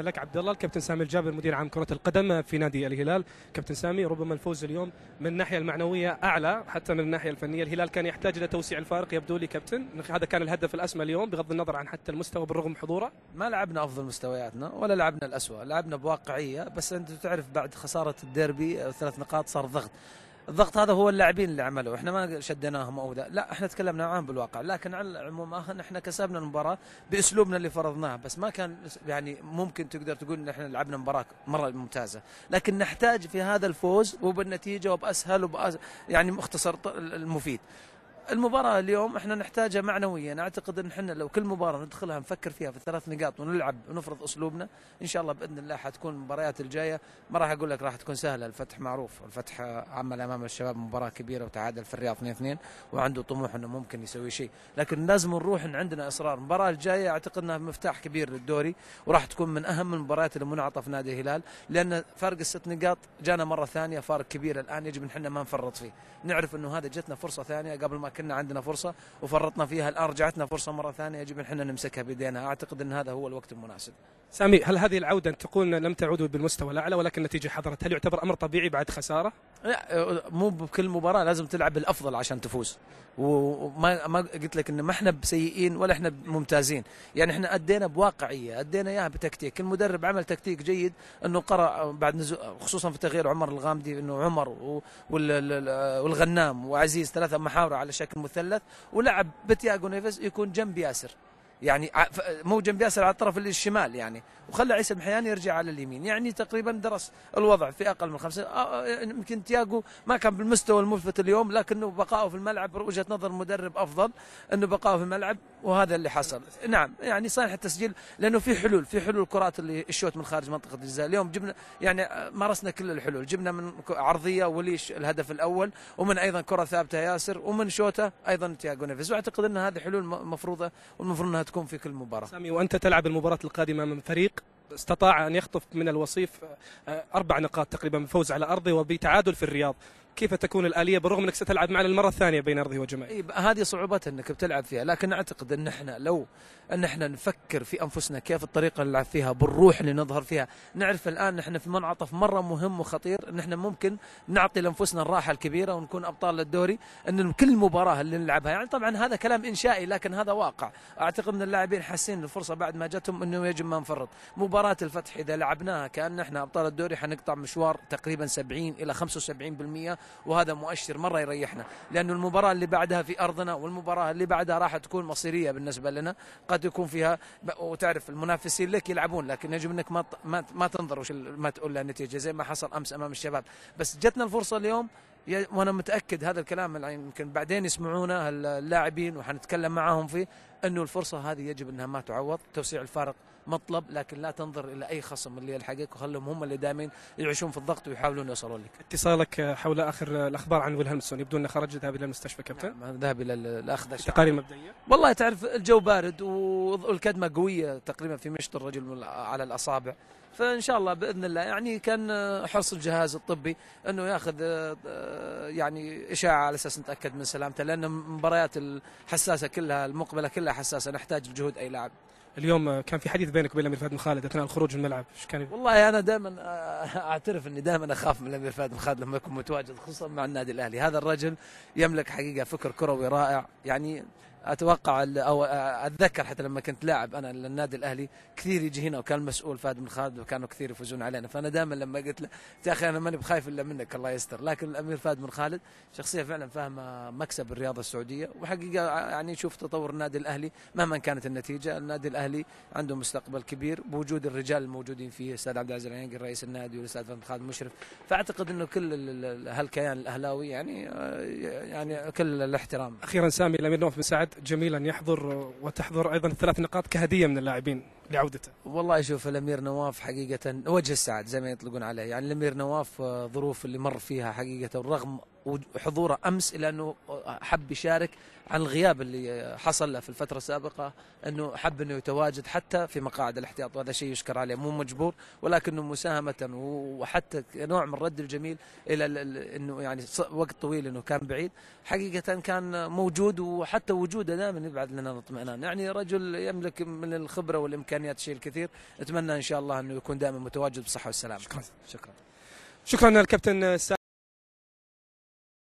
لك عبد الله. الكابتن سامي الجابر مدير عام كرة القدم في نادي الهلال. كابتن سامي، ربما الفوز اليوم من الناحية المعنوية أعلى حتى من الناحية الفنية. الهلال كان يحتاج إلى توسيع الفارق يبدو لي كابتن، هذا كان الهدف الأسمى اليوم بغض النظر عن حتى المستوى بالرغم حضوره. ما لعبنا أفضل مستوياتنا ولا لعبنا الأسوأ، لعبنا بواقعية، بس أنت تعرف بعد خسارة الديربي 3 نقاط صار ضغط. الضغط هذا هو اللاعبين اللي عملوه، احنا ما شديناهم او لا، احنا تكلمنا معاهم بالواقع، لكن على العموم احنا كسبنا المباراه باسلوبنا اللي فرضناه، بس ما كان يعني ممكن تقدر تقول ان احنا لعبنا مباراه مره ممتازه، لكن نحتاج في هذا الفوز وبالنتيجه وباسهل يعني مختصر المفيد. المباراة اليوم احنا نحتاجها معنويا، اعتقد ان احنا لو كل مباراة ندخلها نفكر فيها في 3 نقاط ونلعب ونفرض اسلوبنا، ان شاء الله باذن الله حتكون المباريات الجاية، ما راح اقول لك راح تكون سهلة، الفتح معروف، الفتح عمل امام الشباب مباراة كبيرة وتعادل في الرياض 2-2 وعنده طموح انه ممكن يسوي شيء، لكن لازم نروح ان عندنا اصرار. المباراة الجاية اعتقد انها مفتاح كبير للدوري وراح تكون من اهم المباريات المنعطة في نادي الهلال، لان فرق ال6 نقاط جانا مرة ثانية، فارق كبير الان يجب ان احنا ما نفرط فيه، نعرف انه هذا جتنا فرصة ثانية قبل ما كنا عندنا فرصة وفرطنا فيها، الآن رجعتنا فرصة مرة ثانية يجب أن احنا نمسكها بيدينا، أعتقد أن هذا هو الوقت المناسب. سامي، هل هذه العودة أن تقول لم تعودوا بالمستوى الأعلى ولكن النتيجة حضرت، هل يعتبر أمر طبيعي بعد خسارة؟ لا، مو بكل مباراة لازم تلعب بالأفضل عشان تفوز، وما قلت لك ان ما احنا بسيئين ولا احنا ممتازين، يعني احنا ادينا بواقعيه، ادينا اياها بتكتيك، المدرب عمل تكتيك جيد انه قرأ بعد نزول خصوصا في تغيير عمر الغامدي، انه عمر والغنام وعزيز 3 محاور على شكل مثلث، ولعب بتياغو نيفيز يكون جنب ياسر، يعني مو جنب ياسر على الطرف الشمال يعني، وخلى عيسى المحياني يرجع على اليمين، يعني تقريبا درس الوضع في اقل من 5. يمكن تياغو ما كان بالمستوى الملفت اليوم، لكنه بقائه في الملعب وجهة نظر المدرب افضل انه بقائه في الملعب، وهذا اللي حصل. نعم يعني صالح التسجيل لانه في حلول كرات اللي الشوت من خارج منطقه الجزاء، اليوم جبنا يعني مارسنا كل الحلول، جبنا من عرضيه وليش الهدف الاول، ومن ايضا كره ثابته ياسر، ومن شوته ايضا تياغو نيفيز، واعتقد ان هذه حلول مفروضه والمفروض انها تكون في كل مباراه. سامي، وانت تلعب المباراة القادمة من فريق استطاع أن يخطف من الوصيف 4 نقاط تقريبا بفوز على أرضه وبتعادل في الرياض، كيف تكون الآلية بالرغم أنك ستلعب معنا المرة الثانية بين أرضه وجماهيره؟ هذه صعوبتها أنك بتلعب فيها، لكن أعتقد أن احنا لو أن احنا نفكر في أنفسنا كيف الطريقة اللي نلعب فيها بالروح اللي نظهر فيها، نعرف الآن نحن في منعطف مرة مهم وخطير، أن احنا ممكن نعطي لأنفسنا الراحة الكبيرة ونكون أبطال للدوري، أن كل مباراة اللي نلعبها، يعني طبعا هذا كلام إنشائي لكن هذا واقع، أعتقد أن اللاعبين حاسين الفرصة بعد ما جتهم أنه يجب ما نفرط. مباراة الفتح إذا لعبناها كأن احنا أبطال الدوري حنقطع مشوار تقريبا 70 إلى 75%، وهذا مؤشر مرة يريحنا، لأنه المباراة اللي بعدها في أرضنا والمباراة اللي بعدها راح تكون مصيرية بالنسبة لنا، قد يكون فيها وتعرف المنافسين لك يلعبون، لكن يجب أنك ما تنظر وش ما تقول لها النتيجة زي ما حصل أمس أمام الشباب، بس جتنا الفرصة اليوم، وانا متاكد هذا الكلام يمكن بعدين يسمعونه اللاعبين وحنتكلم معاهم فيه، انه الفرصه هذه يجب انها ما تعوض، توسيع الفارق مطلب، لكن لا تنظر الى اي خصم اللي يلحقك، وخلهم هم اللي دائما يعيشون في الضغط ويحاولون يوصلون لك. اتصالك حول اخر الاخبار عن ويلهلمسون، يبدو انه خرج ذهب الى المستشفى كابتن. نعم ذهب الى الاخذ تقارير مبدئيه. والله تعرف الجو بارد والكدمه قويه تقريبا في مشط الرجل على الاصابع، فان شاء الله باذن الله يعني كان حرص الجهاز الطبي انه ياخذ يعني اشاعه على اساس نتاكد من سلامته، لان المباريات الحساسه كلها المقبله كلها حساسه، نحتاج جهود اي لاعب. اليوم كان في حديث بينك وبين الامير فهد بن خالد اثناء الخروج من الملعب، ايش كان؟ والله انا دائما اعترف اني دائما اخاف من الامير فهد بن خالد لما يكون متواجد، خصوصا مع النادي الاهلي، هذا الرجل يملك حقيقه فكر كروي رائع، يعني اتوقع او اتذكر حتى لما كنت لاعب انا للنادي الاهلي كثير يجي هنا وكان مسؤول فهد بن خالد وكانوا كثير يفوزون علينا، فانا دائما لما قلت له يا اخي انا ماني بخايف الا منك الله يستر، لكن الامير فهد بن خالد شخصيه فعلا فاهمه مكسب الرياضه السعوديه، وحقيقه يعني يشوف تطور النادي الاهلي مهما كانت النتيجه، النادي الاهلي عنده مستقبل كبير بوجود الرجال الموجودين فيه، الاستاذ عبد العزيز العنقي رئيس النادي والاستاذ فهد بن خالد مشرف، فاعتقد انه كل هالكيان الاهلاوي يعني كل الاحترام. اخيرا سامي، الامير نواف بن سعد جميل ان يحضر وتحضر ايضا ال3 نقاط كهديه من اللاعبين لعودته. والله شوف الامير نواف حقيقه وجه السعد زي ما يطلقون عليه، يعني الامير نواف ظروف اللي مر فيها حقيقه رغم وحضوره امس الى انه حب يشارك عن الغياب اللي حصل له في الفتره السابقه، انه حب انه يتواجد حتى في مقاعد الاحتياط، وهذا شيء يشكر عليه، مو مجبور ولكنه مساهمه وحتى نوع من الرد الجميل الى انه يعني وقت طويل انه كان بعيد، حقيقه كان موجود، وحتى وجوده دائما يبعث لنا الاطمئنان. يعني رجل يملك من الخبره والامكانيات الشيء الكثير، نتمنى ان شاء الله انه يكون دائما متواجد بالصحه والسلامه. شكرا. شكرا. شكرا الكابتن